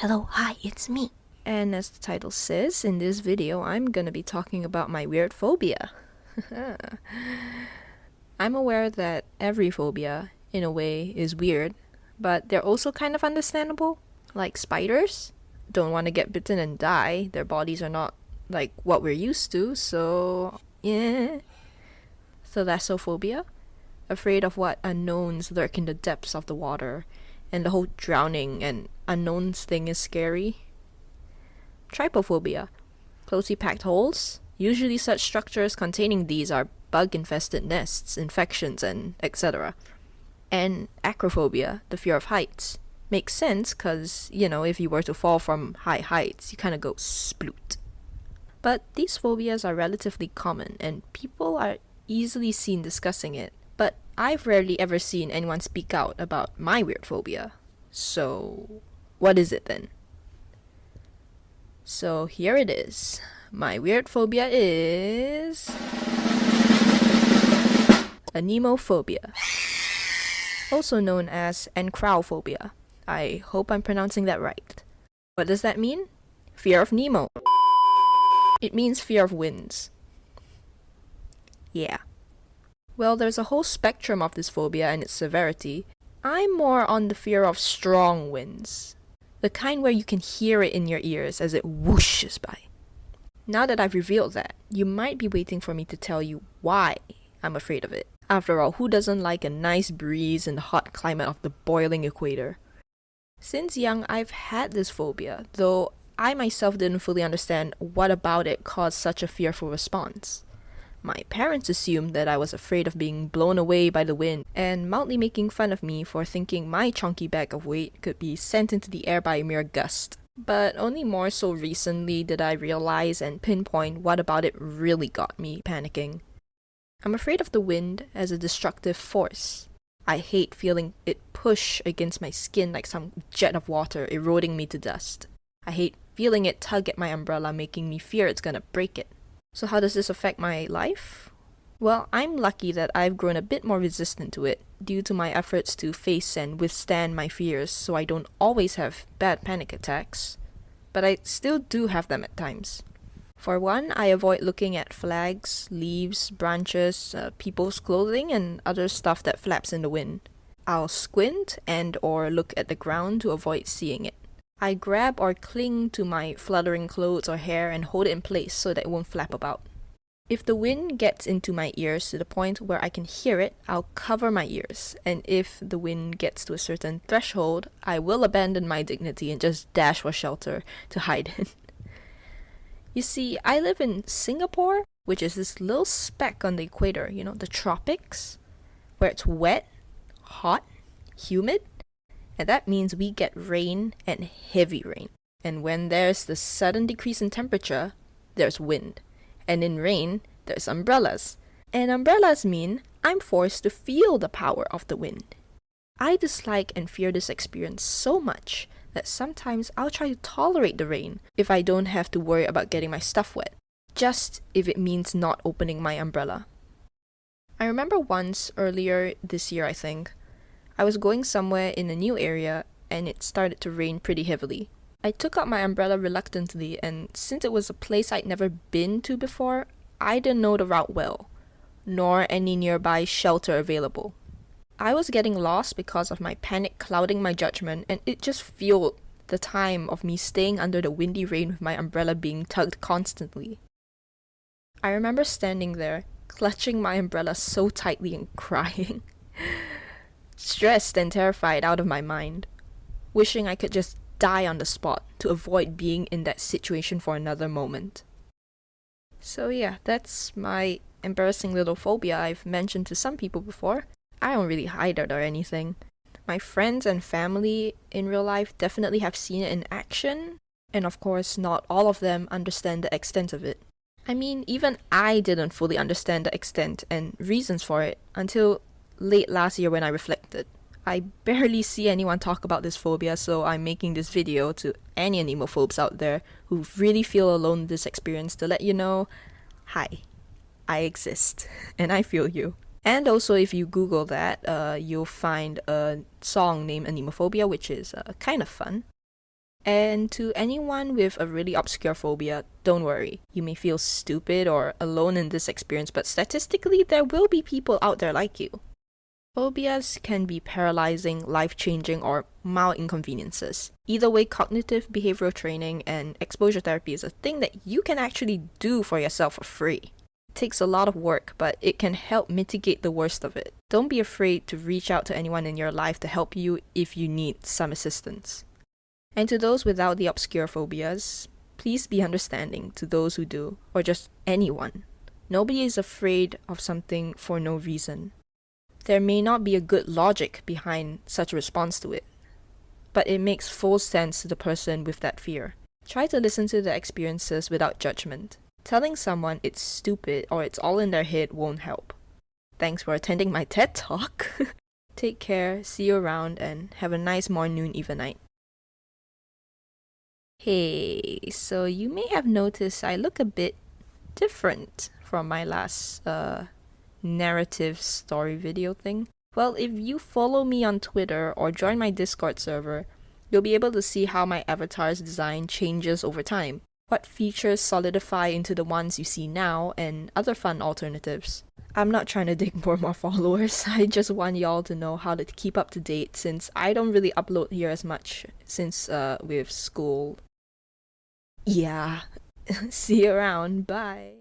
Hello, hi, it's me. And as the title says, in this video, I'm gonna be talking about my weird phobia. I'm aware that every phobia, in a way, is weird, but they're also kind of understandable. Like spiders, don't want to get bitten and die. Their bodies are not like what we're used to, so yeah. Thalassophobia, afraid of what unknowns lurk in the depths of the water, and the whole drowning and unknowns thing is scary. Trypophobia, closely packed holes. Usually such structures containing these are bug-infested nests, infections, and etc. And acrophobia, the fear of heights. Makes sense because, if you were to fall from high heights, you kind of go sploot. But these phobias are relatively common and people are easily seen discussing it. But I've rarely ever seen anyone speak out about my weird phobia. So, what is it then? So here it is. My weird phobia is Anemophobia, also known as Anemophobia. I hope I'm pronouncing that right. What does that mean? Fear of Nemo. It means fear of winds. Yeah. Well, there's a whole spectrum of this phobia and its severity. I'm more on the fear of strong winds. The kind where you can hear it in your ears as it whooshes by. Now that I've revealed that, you might be waiting for me to tell you why I'm afraid of it. After all, who doesn't like a nice breeze in the hot climate of the boiling equator? Since young, I've had this phobia, though I myself didn't fully understand what about it caused such a fearful response. My parents assumed that I was afraid of being blown away by the wind and mildly making fun of me for thinking my chunky bag of weight could be sent into the air by a mere gust. But only more so recently did I realize and pinpoint what about it really got me panicking. I'm afraid of the wind as a destructive force. I hate feeling it push against my skin like some jet of water eroding me to dust. I hate feeling it tug at my umbrella, making me fear it's gonna break it. So how does this affect my life? Well, I'm lucky that I've grown a bit more resistant to it due to my efforts to face and withstand my fears so I don't always have bad panic attacks. But I still do have them at times. For one, I avoid looking at flags, leaves, branches, people's clothing, and other stuff that flaps in the wind. I'll squint and or look at the ground to avoid seeing it. I grab or cling to my fluttering clothes or hair and hold it in place so that it won't flap about. If the wind gets into my ears to the point where I can hear it, I'll cover my ears, and if the wind gets to a certain threshold, I will abandon my dignity and just dash for shelter to hide in. You see, I live in Singapore, which is this little speck on the equator, the tropics, where it's wet, hot, humid, and that means we get rain and heavy rain. And when there's the sudden decrease in temperature, there's wind. And in rain, there's umbrellas. And umbrellas mean I'm forced to feel the power of the wind. I dislike and fear this experience so much that sometimes I'll try to tolerate the rain if I don't have to worry about getting my stuff wet, just if it means not opening my umbrella. I remember once earlier this year, I think, I was going somewhere in a new area and it started to rain pretty heavily. I took out my umbrella reluctantly, and since it was a place I'd never been to before, I didn't know the route well, nor any nearby shelter available. I was getting lost because of my panic clouding my judgment, and it just fueled the time of me staying under the windy rain with my umbrella being tugged constantly. I remember standing there, clutching my umbrella so tightly and crying. Stressed and terrified out of my mind, wishing I could just die on the spot to avoid being in that situation for another moment. So yeah, that's my embarrassing little phobia I've mentioned to some people before. I don't really hide it or anything. My friends and family in real life definitely have seen it in action, and of course not all of them understand the extent of it. I mean, even I didn't fully understand the extent and reasons for it until late last year when I reflected. I barely see anyone talk about this phobia, so I'm making this video to any anemophobes out there who really feel alone in this experience to let you know, hi, I exist, and I feel you. And also, if you Google that, you'll find a song named Anemophobia, which is kind of fun. And to anyone with a really obscure phobia, don't worry. You may feel stupid or alone in this experience, but statistically, there will be people out there like you. Phobias can be paralyzing, life-changing, or mild inconveniences. Either way, cognitive behavioral training and exposure therapy is a thing that you can actually do for yourself for free. It takes a lot of work, but it can help mitigate the worst of it. Don't be afraid to reach out to anyone in your life to help you if you need some assistance. And to those without the obscure phobias, please be understanding to those who do, or just anyone. Nobody is afraid of something for no reason. There may not be a good logic behind such a response to it, but it makes full sense to the person with that fear. Try to listen to their experiences without judgment. Telling someone it's stupid or it's all in their head won't help. Thanks for attending my TED Talk. Take care, see you around, and have a nice mornoonevenite. Hey, so you may have noticed I look a bit different from my last narrative story video thing. Well, if you follow me on Twitter or join my Discord server, you'll be able to see how my avatar's design changes over time, what features solidify into the ones you see now, and other fun alternatives. I'm not trying to dig for more followers, I just want y'all to know how to keep up to date since I don't really upload here as much since with school. Yeah, see you around, bye!